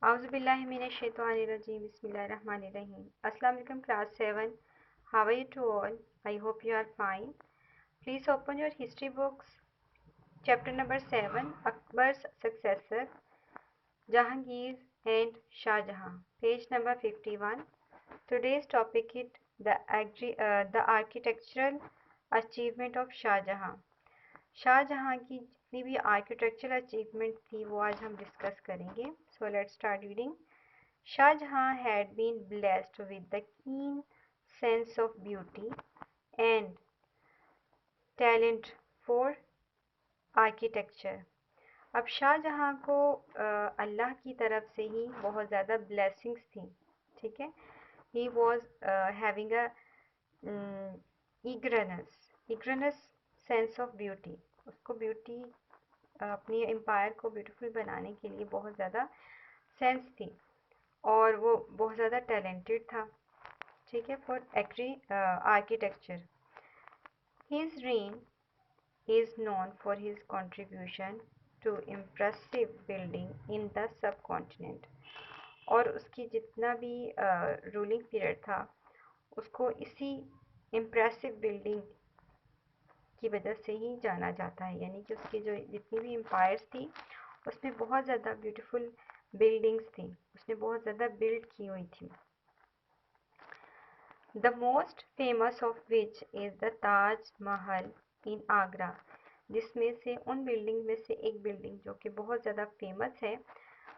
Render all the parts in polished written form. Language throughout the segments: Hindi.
Auzubillahiminash-shaytanir-rajim. Bismillahir-rahmanir-rahim. Assalamu alaikum class 7. How are you to all? I hope you are fine. Please open your history books. Chapter number 7. Akbar's successor Jahangir and Shah Jahan. Page number 51. Today's topic is the architectural achievement of Shah Jahan. Shahjahan की जितनी भी आर्किटेक्चरल अचीवमेंट थी वो आज हम डिस्कस करेंगे. So let's start reading. Shahjahan had been blessed with the keen sense of beauty and talent for architecture. अब शाहजहां को अल्लाह की तरफ से ही बहुत ज़्यादा ब्लेसिंग्स थी. ठीक है. He was having a eagerness sense of beauty. उसको ब्यूटी अपनी एम्पायर को ब्यूटीफुल बनाने के लिए बहुत ज़्यादा सेंस थी और वो बहुत ज़्यादा टैलेंटेड था. ठीक है. For architecture. His rain is known for his contribution to impressive building in the subcontinent. और उसकी जितना भी रूलिंग पीरियड था उसको इसी इम्प्रेसिव बिल्डिंग की वजह से ही जाना जाता है. यानी कि उसकी जो जितनी भी एम्पायर्स थी उसमें बहुत ज़्यादा ब्यूटीफुल बिल्डिंग्स थी. उसने बहुत ज़्यादा बिल्ड की हुई थी. The most famous of which is the Taj Mahal in Agra. जिसमें से उन बिल्डिंग में से एक बिल्डिंग जो कि बहुत ज़्यादा फेमस है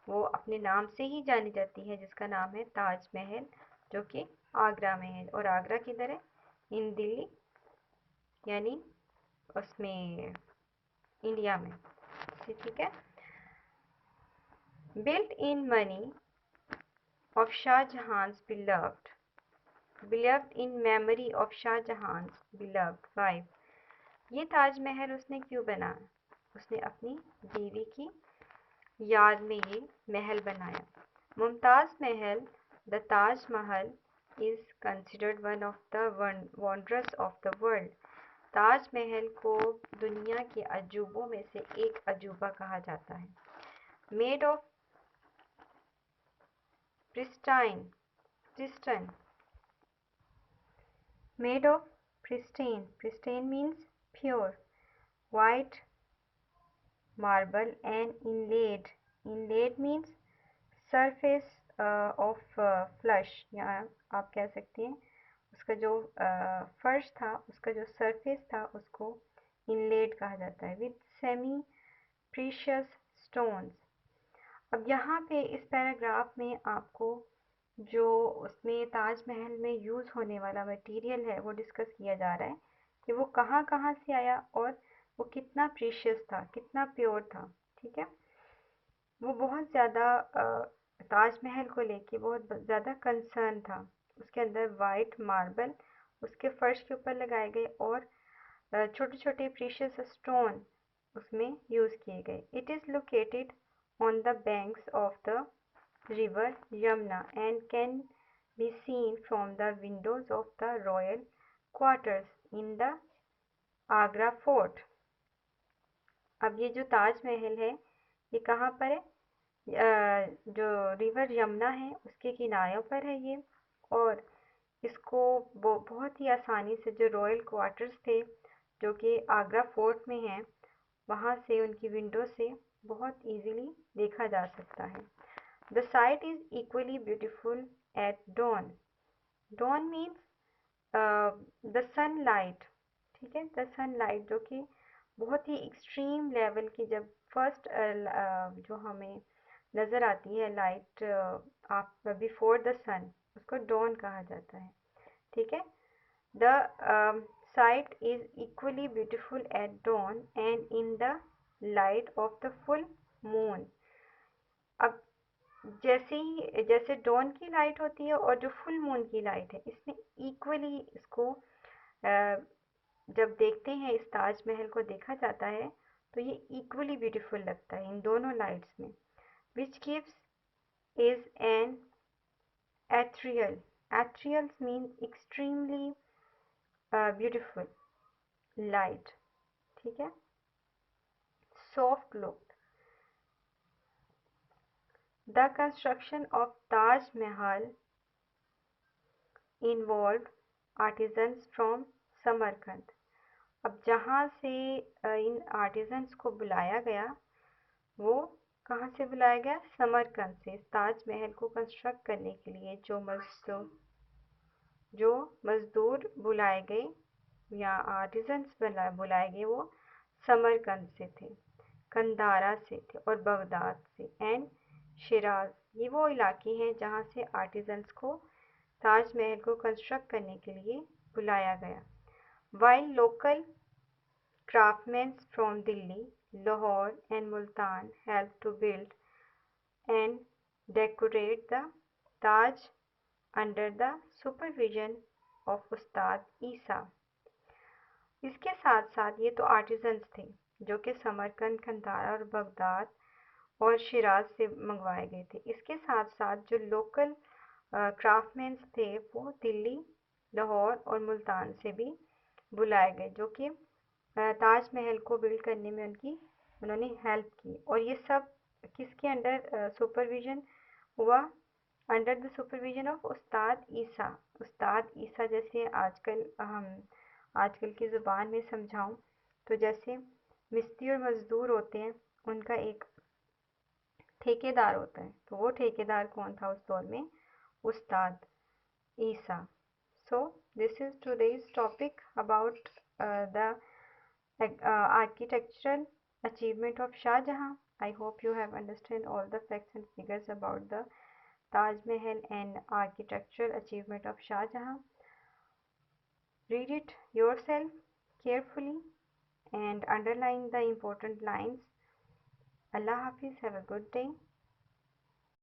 वो अपने नाम से ही जानी जाती है जिसका नाम है ताज महल जो कि आगरा में है. और आगरा किधर है? इन दिल्ली यानी उसमें इंडिया में. ठीक है. Built in money of Shahjahan's beloved in memory of Shahjahan's beloved wife. ये ताजमहल उसने क्यों बनाया? उसने अपनी बीवी की याद में ये महल बनाया. मुमताज़ महल the Taj Mahal is considered one of the wonders of the world. Taj Mahal को दुनिया के अजूबों में से एक अजूबा कहा जाता है. Made of pristine pristine means pure white marble and inlaid means surface of flush. यहाँ आप कह सकते हैं उसका जो फर्श था उसका जो सरफेस था उसको इनलेड कहा जाता है विद सेमी प्रीशियस स्टोन्स. अब यहाँ पे इस पैराग्राफ में आपको जो उसमें ताजमहल में यूज़ होने वाला मटेरियल है वो डिस्कस किया जा रहा है कि वो कहाँ कहाँ से आया और वो कितना प्रीशियस था, कितना प्योर था. ठीक है. वो बहुत ज़्यादा ताजमहल को लेके बहुत ज़्यादा कंसर्न था. उसके अंदर वाइट मार्बल उसके फर्श के ऊपर लगाए गए और छोटे छोटे प्रीशियस स्टोन उसमें यूज़ किए गए. It is located on the banks of the river Yamuna and can be seen from the windows of the royal quarters in the Agra fort. अब ये जो ताजमहल है ये कहाँ पर है? जो रिवर यमुना है उसके किनारों पर है ये. और इसको बहुत ही आसानी से जो रॉयल क्वार्टर्स थे जो कि आगरा फोर्ट में हैं वहाँ से उनकी विंडो से बहुत इजीली देखा जा सकता है. The sight is equally beautiful at dawn. Dawn means the sunlight. ठीक है. द सनलाइट जो कि बहुत ही एक्सट्रीम लेवल की जब फर्स्ट जो हमें नज़र आती है लाइट आप बिफोर द सन उसको डॉन कहा जाता है. ठीक है. The site is equally beautiful at dawn and in the light of the full moon. अब जैसे डॉन की लाइट होती है और जो फुल मून की लाइट है इसमें इक्वली इसको जब देखते हैं इस ताजमहल को देखा जाता है तो ये इक्वली ब्यूटीफुल लगता है इन दोनों लाइट्स में. Which gives is an ethereals mean extremely beautiful light. ठीक है. Soft look. The construction of Taj Mahal involved artisans from Samarkand. अब जहाँ से इन आर्टिजन्स को बुलाया गया, वो कहाँ से बुलाया गया? समरकंद से। ताजमहल को कंस्ट्रक्ट करने के लिए जो मजदूर बुलाए गए या आर्टिजन्स बुलाए गए, वो समरकंद से थे, कंधारा से थे और बगदाद से, एंड शिराज। ये वो इलाके हैं जहाँ से आर्टिजन्स को ताजमहल को कंस्ट्रक्ट करने के लिए बुलाया गया। While local craftsmen from Delhi, Lahore and Multan helped to build and decorate the Taj under the supervision of Ustad Isa. इसके साथ साथ ये तो आर्टिजन्स थे जो कि समरकंद, कंधारा और बगदाद और शिराज से मंगवाए गए थे। इसके साथ साथ जो लोकल क्राफ्टमैन थे वो दिल्ली, लाहौर और मुल्तान से भी बुलाए गए, जो कि ताजमहल को बिल्ड करने में उन्होंने हेल्प की। और ये सब किसके अंडर सुपरविजन हुआ? अंडर द सुपरविजन ऑफ उस्ताद ईसा। उस्ताद ईसा जैसे आजकल की ज़ुबान में समझाऊं तो जैसे मिस्त्री और मज़दूर होते हैं, उनका एक ठेकेदार होता है, तो वो ठेकेदार कौन था उस दौर में? उस्ताद ईसा। So this is today's topic about the architectural achievement of Shah Jahan. I hope you have understood all the facts and figures about the Taj Mahal and architectural achievement of Shah Jahan. Read it yourself carefully and underline the important lines. Allah Hafiz. Have a good day.